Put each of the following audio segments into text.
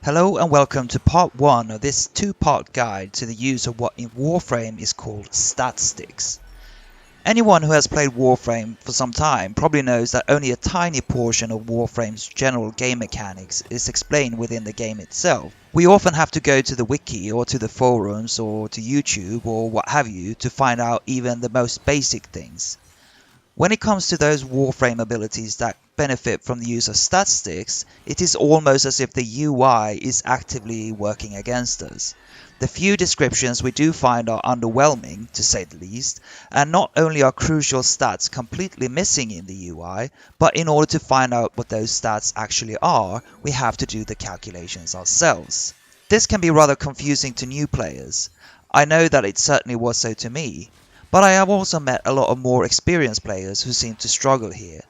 Hello and welcome to part 1 of this two-part guide to the use of what in Warframe is called Statsticks. Anyone who has played Warframe for some time probably knows that only a tiny portion of Warframe's general game mechanics is explained within the game itself. We often have to go to the wiki or to the forums or to YouTube or what have you to find out even the most basic things. When it comes to those Warframe abilities that benefit from the use of Statsticks, it is almost as if the UI is actively working against us. The few descriptions we do find are underwhelming, to say the least, and not only are crucial stats completely missing in the UI, but in order to find out what those stats actually are, we have to do the calculations ourselves. This can be rather confusing to new players. I know that it certainly was so to me. But I have also met a lot of more experienced players who seem to struggle here.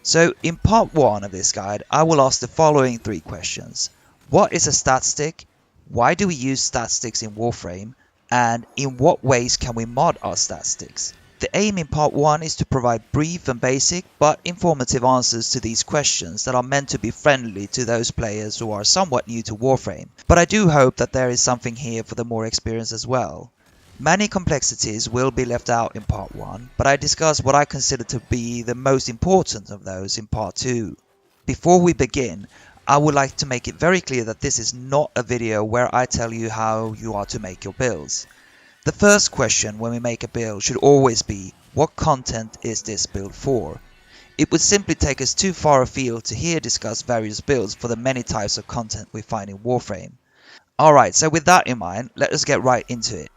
So in part 1 of this guide, I will ask the following 3 questions. What is a statstick? Why do we use statsticks in Warframe? And in what ways can we mod our statsticks? The aim in part 1 is to provide brief and basic but informative answers to these questions that are meant to be friendly to those players who are somewhat new to Warframe. But I do hope that there is something here for the more experienced as well. Many complexities will be left out in part 1, but I discuss what I consider to be the most important of those in part 2. Before we begin, I would like to make it very clear that this is not a video where I tell you how you are to make your builds. The first question when we make a build should always be, what content is this build for? It would simply take us too far afield to here discuss various builds for the many types of content we find in Warframe. Alright, so with that in mind, let us get right into it.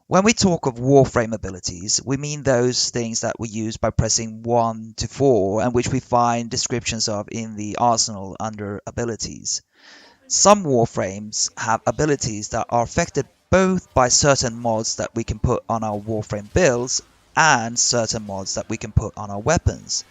When we talk of Warframe abilities, we mean those things that we use by pressing 1 to 4 and which we find descriptions of in the arsenal under abilities. Some Warframes have abilities that are affected both by certain mods that we can put on our Warframe builds and certain mods that we can put on our weapons.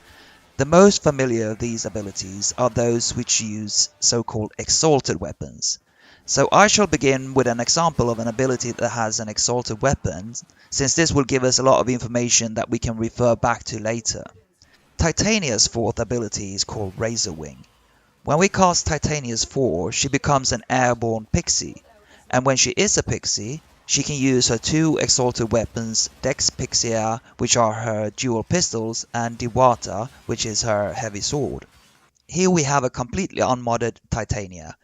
The most familiar of these abilities are those which use so-called exalted weapons. So I shall begin with an example of an ability that has an exalted weapon, since this will give us a lot of information that we can refer back to later. Titania's fourth ability is called Razor Wing. When we cast Titania's 4, she becomes an airborne pixie, and when she is a pixie, she can use her 2 exalted weapons, Dex Pixia, which are her dual pistols, and Diwata, which is her heavy sword. Here we have a completely unmodded Titania.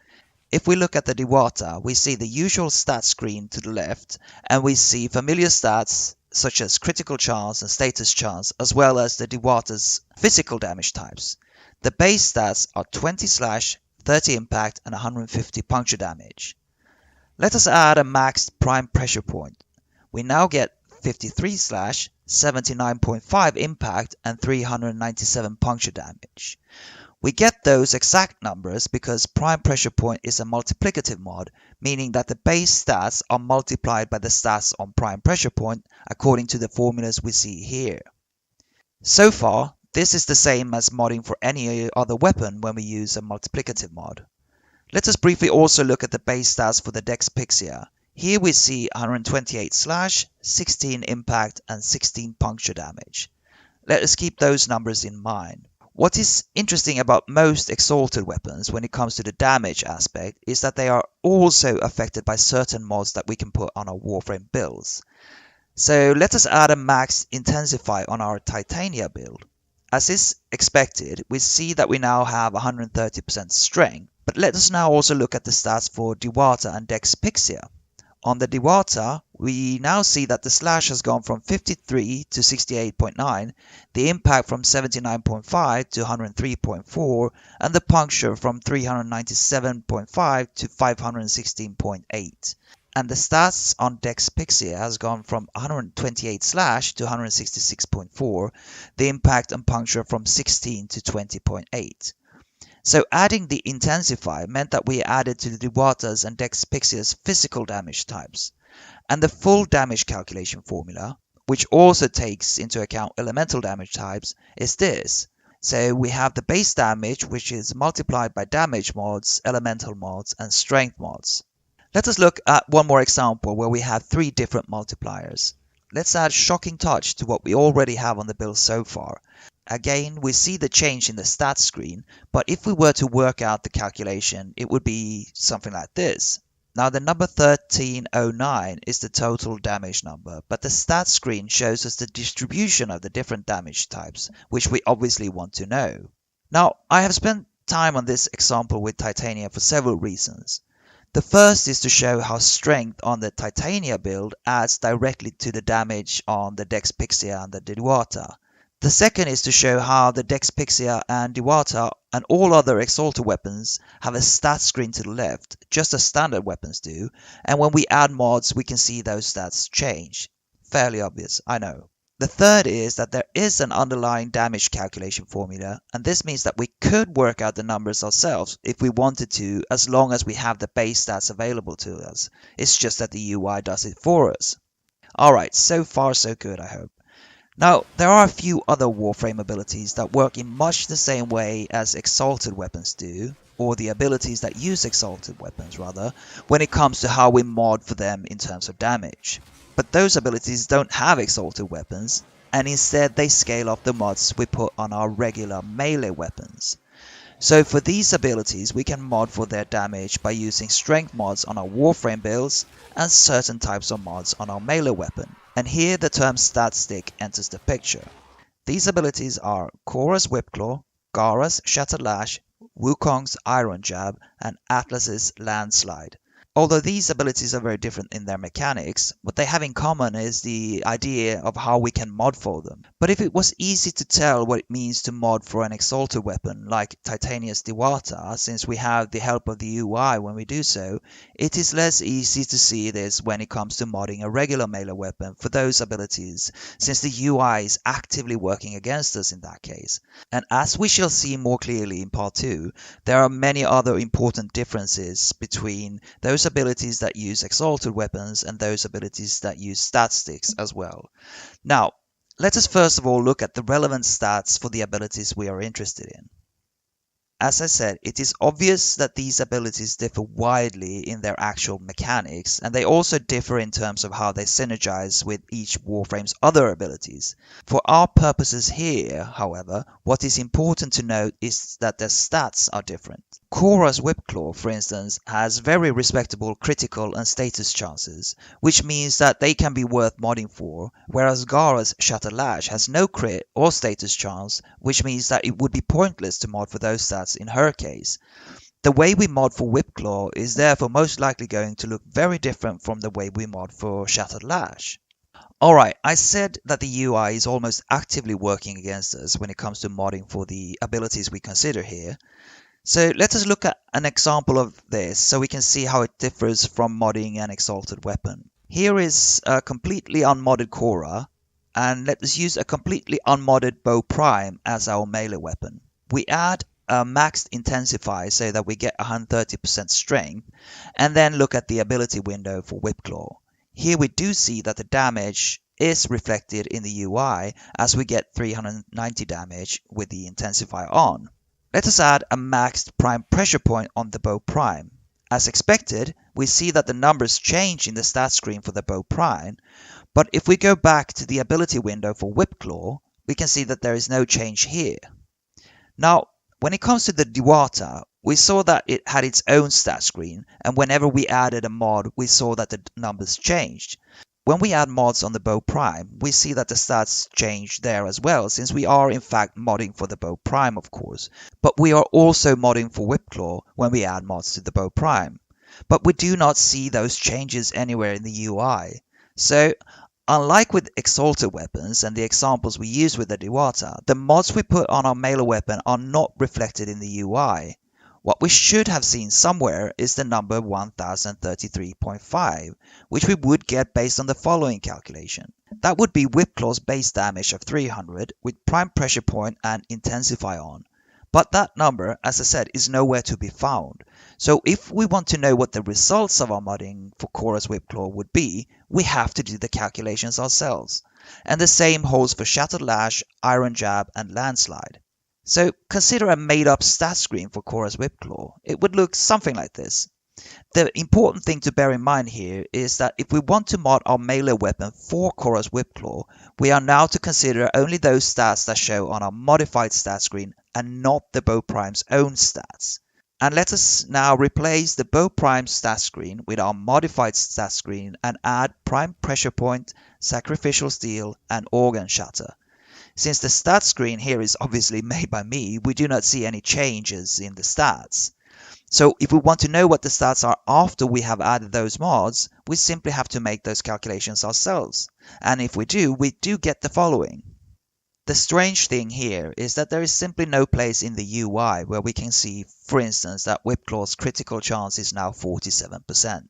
If we look at the Diwata, we see the usual stats screen to the left, and we see familiar stats such as critical chance and status chance, as well as the Diwata's physical damage types. The base stats are 20 slash, 30 impact, and 150 puncture damage. Let us add a maxed prime pressure point. We now get 53 slash, 79.5 impact, and 397 puncture damage. We get those exact numbers because prime pressure point is a multiplicative mod, meaning that the base stats are multiplied by the stats on prime pressure point according to the formulas we see here. So far, this is the same as modding for any other weapon when we use a multiplicative mod. Let us briefly also look at the base stats for the Dex Pixia. Here we see 128 slash, 16 impact, and 16 puncture damage. Let us keep those numbers in mind. What is interesting about most exalted weapons when it comes to the damage aspect is that they are also affected by certain mods that we can put on our Warframe builds. So let us add a max intensify on our Titania build. As is expected, we see that we now have 130% strength, but let us now also look at the stats for Diwata and Dex Pixia. On the Diwata, we now see that the slash has gone from 53 to 68.9, the impact from 79.5 to 103.4, and the puncture from 397.5 to 516.8. And the stats on Dex Pixia has gone from 128 slash to 166.4, the impact and puncture from 16 to 20.8. So adding the intensify meant that we added to the Diwata's and Dex Pixia's physical damage types. And the full damage calculation formula, which also takes into account elemental damage types, is this. So we have the base damage, which is multiplied by damage mods, elemental mods, and strength mods. Let us look at one more example where we have 3 different multipliers. Let's add Shocking Touch to what we already have on the build so far. Again, we see the change in the stats screen, but if we were to work out the calculation, it would be something like this. Now the number 1309 is the total damage number, but the stats screen shows us the distribution of the different damage types, which we obviously want to know. Now, I have spent time on this example with Titania for several reasons. The first is to show how strength on the Titania build adds directly to the damage on the Dex Pixia and the Diwata. The second is to show how the Dex Pixia and Diwata and all other Exalted weapons have a stat screen to the left, just as standard weapons do, and when we add mods we can see those stats change. Fairly obvious, I know. The third is that there is an underlying damage calculation formula, and this means that we could work out the numbers ourselves if we wanted to, as long as we have the base stats available to us. It's just that the UI does it for us. Alright, so far so good, I hope. Now, there are a few other Warframe abilities that work in much the same way as Exalted weapons do, or the abilities that use Exalted weapons rather, when it comes to how we mod for them in terms of damage. But those abilities don't have Exalted weapons, and instead they scale off the mods we put on our regular melee weapons. So for these abilities we can mod for their damage by using strength mods on our Warframe builds and certain types of mods on our melee weapon. And here the term Statstick enters the picture. These abilities are Khora's Whipclaw, Gara's Shattered Lash, Wukong's Iron Jab, and Atlas's Landslide. Although these abilities are very different in their mechanics, what they have in common is the idea of how we can mod for them. But if it was easy to tell what it means to mod for an Exalted weapon like Titania's Diwata, since we have the help of the UI when we do so, it is less easy to see this when it comes to modding a regular melee weapon for those abilities, since the UI is actively working against us in that case. And as we shall see more clearly in part 2, there are many other important differences between those abilities that use Exalted weapons and those abilities that use Statsticks as well. Now, let us first of all look at the relevant stats for the abilities we are interested in. As I said, it is obvious that these abilities differ widely in their actual mechanics, and they also differ in terms of how they synergize with each Warframe's other abilities. For our purposes here, however, what is important to note is that their stats are different. Khora's Whipclaw, for instance, has very respectable critical and status chances, which means that they can be worth modding for, whereas Gara's Shattered Lash has no crit or status chance, which means that it would be pointless to mod for those stats in her case. The way we mod for Whipclaw is therefore most likely going to look very different from the way we mod for Shattered Lash. Alright, I said that the UI is almost actively working against us when it comes to modding for the abilities we consider here. So let us look at an example of this so we can see how it differs from modding an Exalted weapon. Here is a completely unmodded Khora, and let us use a completely unmodded Bow Prime as our melee weapon. We add a maxed intensify so that we get 130% strength, and then look at the ability window for Whipclaw. Here we do see that the damage is reflected in the UI as we get 390 damage with the intensify on. Let us add a maxed prime pressure point on the Bow Prime. As expected, we see that the numbers change in the stat screen for the Bow Prime, but if we go back to the ability window for Whipclaw, we can see that there is no change here. Now, when it comes to the Diwata, we saw that it had its own stat screen, and whenever we added a mod, we saw that the numbers changed. When we add mods on the Bow Prime, we see that the stats change there as well, since we are in fact modding for the Bow Prime, of course. But we are also modding for Whipclaw when we add mods to the Bow Prime. But we do not see those changes anywhere in the UI. So, unlike with Exalted weapons and the examples we use with the Diwata, the mods we put on our melee weapon are not reflected in the UI. What we should have seen somewhere is the number 1033.5, which we would get based on the following calculation. That would be Whipclaw's base damage of 300 with prime pressure point and intensify on. But that number, as I said, is nowhere to be found. So if we want to know what the results of our modding for Khora's Whipclaw would be, we have to do the calculations ourselves. And the same holds for Shattered Lash, Iron Jab, and Landslide. So consider a made-up stat screen for Khora's Whipclaw. It would look something like this. The important thing to bear in mind here is that if we want to mod our melee weapon for Khora's Whipclaw, we are now to consider only those stats that show on our modified stat screen and not the bow prime's own stats. And let us now replace the bow prime stat screen with our modified stat screen and add prime pressure point, sacrificial steel, and organ shatter. Since the stat screen here is obviously made by me, we do not see any changes in the stats. So if we want to know what the stats are after we have added those mods, we simply have to make those calculations ourselves. And if we do get the following. The strange thing here is that there is simply no place in the UI where we can see, for instance, that Whipclaw's critical chance is now 47%.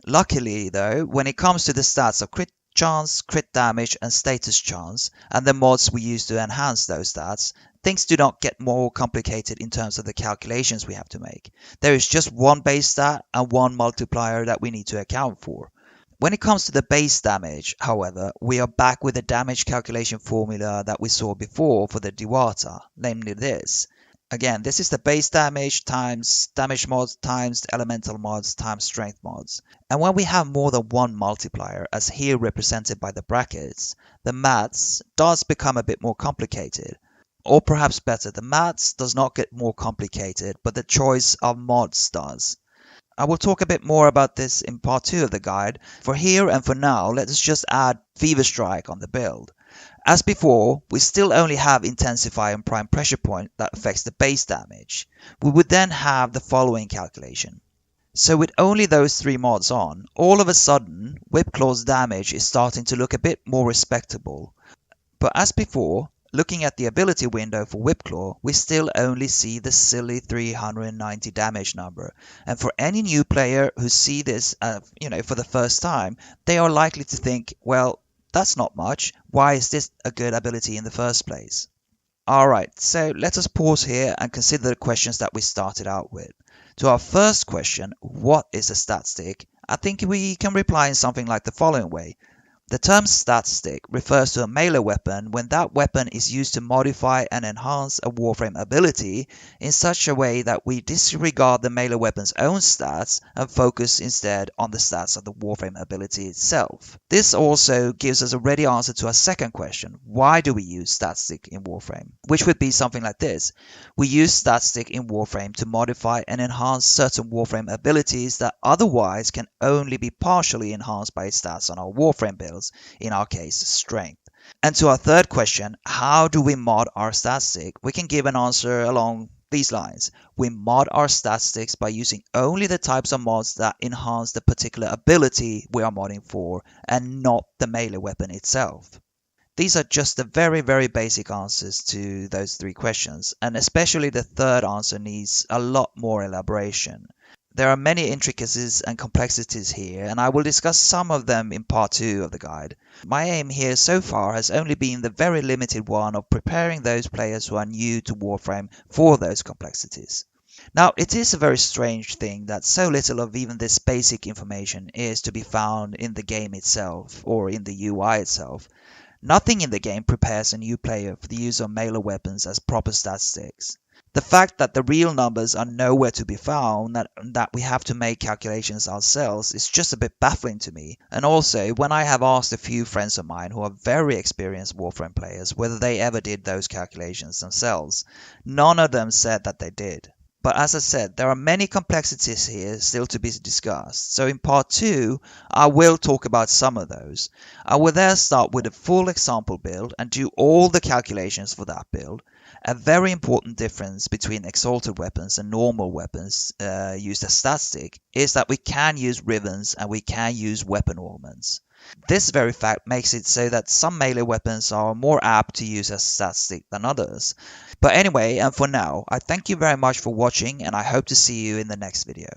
Luckily though, when it comes to the stats of crit chance, crit damage and status chance, and the mods we use to enhance those stats, things do not get more complicated in terms of the calculations we have to make. There is just one base stat and one multiplier that we need to account for. When it comes to the base damage, however, we are back with the damage calculation formula that we saw before for the Diwata, namely this. Again, this is the base damage times damage mods times the elemental mods times strength mods. And when we have more than one multiplier, as here represented by the brackets, the maths does become a bit more complicated. Or perhaps better, the maths does not get more complicated, but the choice of mods does. I will talk a bit more about this in part 2 of the guide. For here and for now, let us just add Fever Strike on the build. As before, we still only have Intensify and Prime Pressure Point that affects the base damage. We would then have the following calculation. So with only those 3 mods on, all of a sudden, Whipclaw's damage is starting to look a bit more respectable. But as before, looking at the ability window for Whipclaw, we still only see the silly 390 damage number. And for any new player who see this for the first time, they are likely to think, well, that's not much. Why is this a good ability in the first place? Alright, so let us pause here and consider the questions that we started out with. To our first question, what is a Statstick? I think we can reply in something like the following way. The term Statstick refers to a melee weapon when that weapon is used to modify and enhance a Warframe ability in such a way that we disregard the melee weapon's own stats and focus instead on the stats of the Warframe ability itself. This also gives us a ready answer to our second question, why do we use Statstick in Warframe? Which would be something like this. We use Statstick in Warframe to modify and enhance certain Warframe abilities that otherwise can only be partially enhanced by stats on our Warframe build. In our case, strength. And to our third question, how do we mod our Statstick? We can give an answer along these lines. We mod our Statsticks by using only the types of mods that enhance the particular ability we are modding for and not the melee weapon itself. These are just the very, very basic answers to those 3 questions, and especially the third answer needs a lot more elaboration. There are many intricacies and complexities here, and I will discuss some of them in part 2 of the guide. My aim here so far has only been the very limited one of preparing those players who are new to Warframe for those complexities. Now, it is a very strange thing that so little of even this basic information is to be found in the game itself, or in the UI itself. Nothing in the game prepares a new player for the use of melee weapons as proper Statsticks. The fact that the real numbers are nowhere to be found, that we have to make calculations ourselves, is just a bit baffling to me. And also, when I have asked a few friends of mine who are very experienced Warframe players whether they ever did those calculations themselves, none of them said that they did. But as I said, there are many complexities here still to be discussed, so in part 2 I will talk about some of those. I will there start with a full example build and do all the calculations for that build. A very important difference between exalted weapons and normal weapons used as Statstick is that we can use ribbons and we can use weapon ornaments. This very fact makes it so that some melee weapons are more apt to use as Statstick than others. But anyway, and for now, I thank you very much for watching and I hope to see you in the next video.